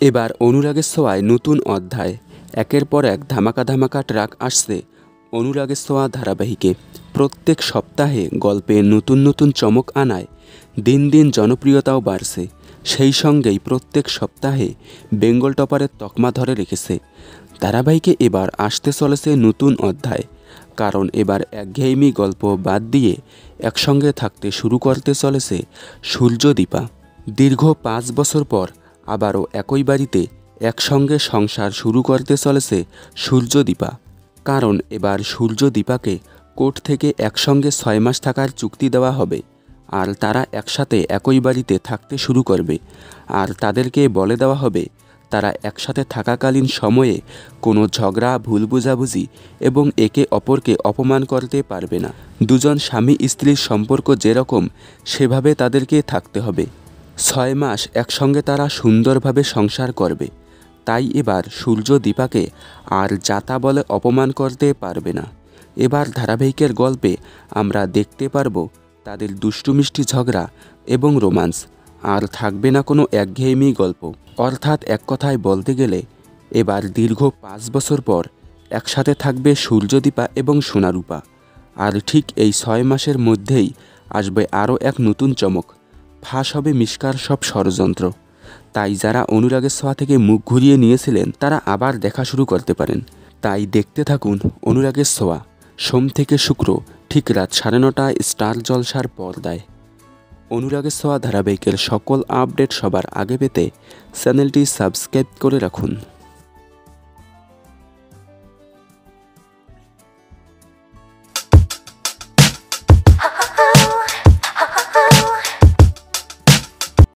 এবার অনুরাগের ছোঁয়ায় নতুন অধ্যায়। একের পর এক ধামাকা ধামাকা ট্রাক আসছে অনুরাগের ছোঁয়া ধারাবাহিকে। প্রত্যেক সপ্তাহে গল্পে নতুন নতুন চমক আনায় দিন দিন জনপ্রিয়তাও বাড়ছে। সেই সঙ্গেই প্রত্যেক সপ্তাহে বেঙ্গল টপারের তকমা ধরে রেখেছে। ধারাবাহিকে এবার আসতে চলেছে নতুন অধ্যায়, কারণ এবার একঘেয়েমি গল্প বাদ দিয়ে একসঙ্গে থাকতে শুরু করতে চলেছে সূর্যদীপা। দীর্ঘ 5 বছর পর আবারও একই বাড়িতে একসঙ্গে সংসার শুরু করতে চলেছে সূর্যদীপা। কারণ এবার সূর্যদীপাকে কোর্ট থেকে একসঙ্গে 6 মাস থাকার চুক্তি দেওয়া হবে, আর তারা একসাথে একই বাড়িতে থাকতে শুরু করবে। আর তাদেরকে বলে দেওয়া হবে তারা একসাথে থাকাকালীন সময়ে কোনো ঝগড়া, ভুল বোঝাবুঝি এবং একে অপরকে অপমান করতে পারবে না। দুজন স্বামী স্ত্রীর সম্পর্ক যেরকম সেভাবে তাদেরকে থাকতে হবে। 6 মাস একসঙ্গে তারা সুন্দরভাবে সংসার করবে। তাই এবার সূর্যদীপাকে আর যাতা বলে অপমান করতে পারবে না। এবার ধারাবাহিকের গল্পে আমরা দেখতে পারবো তাদের দুষ্টু মিষ্টি ঝগড়া এবং রোমান্স। আর থাকবে না কোনো একঘেয়েমি গল্প। অর্থাৎ এক কথায় বলতে গেলে এবার দীর্ঘ 5 বছর পর একসাথে থাকবে সূর্যদীপা এবং সোনারূপা। আর ঠিক এই 6 মাসের মধ্যেই আসবে আরও এক নতুন চমক। ফাঁস হবে মিশকার সব ষড়যন্ত্র। তাই যারা অনুরাগের ছোঁয়া থেকে মুখ ঘুরিয়ে নিয়েছিলেন তারা আবার দেখা শুরু করতে পারেন। তাই দেখতে থাকুন অনুরাগের ছোঁয়া, সোম থেকে শুক্র ঠিক রাত 9:30টায় স্টার জলসার পর্দায়। অনুরাগের ছোঁয়া ধারাবাহিকের সকল আপডেট সবার আগে পেতে চ্যানেলটি সাবস্ক্রাইব করে রাখুন।